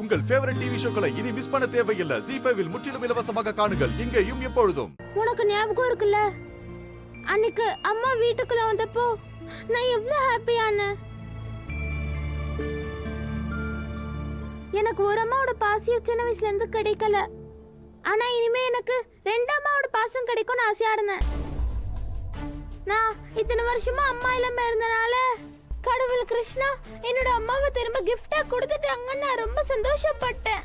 உங்கள் favourite TV ஷோக்களை இனி miss பண்ண தேவையில்லை. ZEE5 இல் முற்றிலும் இலவசமாக காணுங்கள், இங்கேயும் எப்பொழுதும். உனக்கு ஞாபகம் இருக்குல்ல, அன்னைக்கு அம்மா வீட்டுக்குள்ள வந்தப்போ நான் எவ்வளவு ஹாப்பியான. எனக்கு ஒரு அம்மாவோட பாசியம் சின்ன வயசுல இருந்து கிடைக்கல. ஆனா இனிமே எனக்கு 2 அம்மாவோட பாசம் கிடைக்கும்னு ஆசையா இருந்தேன். நான் இத்தனை வருஷமா அம்மா இல்லாம இருந்தனால கடவுள் கிருஷ்ணா என்னோட அம்மாவை திரும்ப கிஃப்டா கொடுத்துட்டாங்கன்னு நான் ரொம்ப சந்தோஷப்பட்டேன்.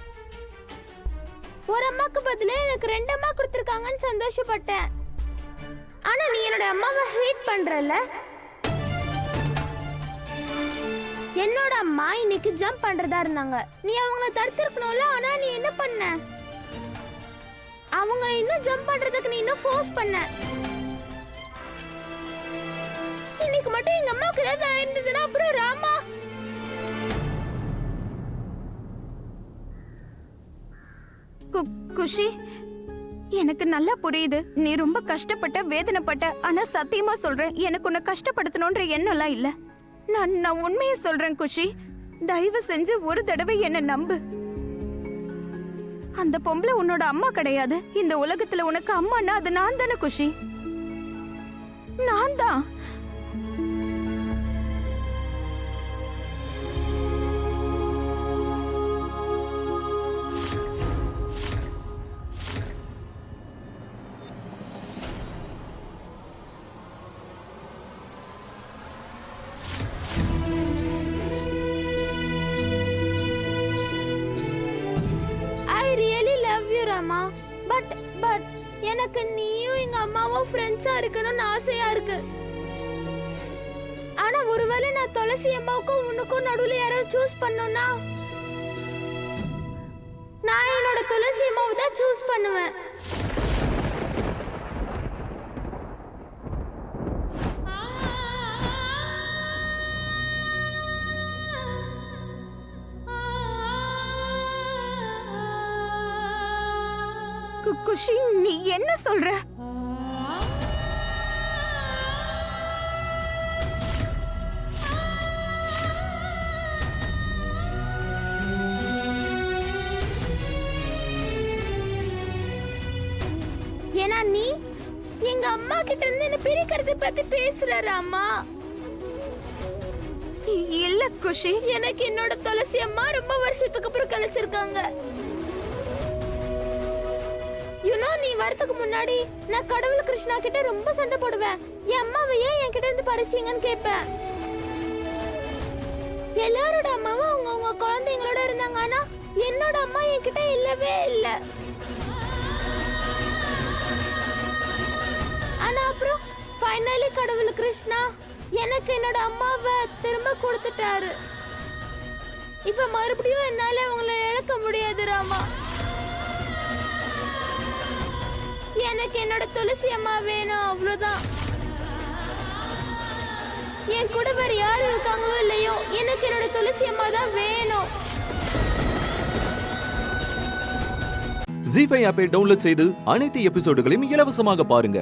ஒரு அம்மாக்கு பதிலா எனக்கு 2 அம்மா கொடுத்துருக்காங்கன்னு சந்தோஷப்பட்டேன். ஆனா நீ என்னோட அம்மாவை ஹேட் பண்றல. என்னோட அம்மா இன்னைக்கு ஜம்ப் பண்றதா இருந்தாங்க. நீ அவங்கள தடுத்திருக்கணும்ல. ஆனா நீ என்ன பண்ண? அவங்க இன்னும் ஜம்ப் பண்றதுக்கு நீ இன்னும் ஃபோர்ஸ் பண்ண. இன்னைக்கு மட்டும் எங்க அம்மாவுக்கு ஏதாவது இருந்ததுன்னா அப்புறம் ராமா. குஷி, எனக்கு நல்லா புரியுது. நீ ரொம்ப கஷ்டப்பட்ட, வேதனைப்பட்ட. ஆனா சத்தியமா சொல்றேன், எனக்கு உன்னை கஷ்டப்படுத்தணும்ன்ற எண்ணம்லாம் இல்ல. நான் உண்மையை சொல்றேன் குஷி. தயவு செஞ்சு ஒரு தடவை என்ன நம்பு. அந்த பொம்பளை உன்னோட அம்மா கிடையாது. இந்த உலகத்துல உனக்கு அம்மானா அது நான் தானே குஷி. நான் தான். பட் எனக்கு நீயும் எங்க அம்மாவும் ஃப்ரெண்ட்ஸா இருக்கணும்னு ஆசையா இருக்கு. ஆனா ஒருவேளை நான் துளசி அம்மாவுக்கும் உனக்கும் நடுவுல யாராவது சூஸ் பண்ணோம்னா நான் என்னோட துளசி அம்மாவை தான் சூஸ் பண்ணுவேன். குஷி, நீ என்ன சொல்ற? ஏன்னா நீ எங்க அம்மா கிட்ட இருந்து என்ன பிரிக்கிறத பத்தி பேசுற ராமா. இல்ல குஷி, எனக்கு என்னோட துளசி அம்மா ரொம்ப வருஷத்துக்கு அப்புறம் கிடைச்சிருக்காங்க. நீ வரதுக்கு முன்னாடி நான் கடவுள் கிருஷ்ணா கிட்ட ரொம்ப சண்டை போடுவேன். என் அம்மாவை ஏன் என்கிட்ட இருந்து பறிச்சீங்கன்னு கேட்பேன். எல்லாரோட அம்மாவும் அவங்க குழந்தைங்களோட இருந்தாங்க. ஆனா என்னோட அம்மா என்கிட்ட இல்லவே இல்ல. ஆனா அப்புறம் ஃபைனலி கடவுள் கிருஷ்ணா எனக்கு என்னோட அம்மாவை திரும்ப கொடுத்துட்டாரு. இப்ப மறுபடியும் என்னால அவங்களை இழக்க முடியாது ராமா. எனக்கு என்னோட துளசி அம்மா வேணும், அவ்வளவுதான். என் கூட வேற யாரு இருக்காங்களோ இல்லையோ, எனக்கு என்னோட துளசி அம்மா தான் வேணும். ZEE5 ஆப்பை டவுன்லோட் செய்து அனைத்து எபிசோடுகளையும் இலவசமாக பாருங்க.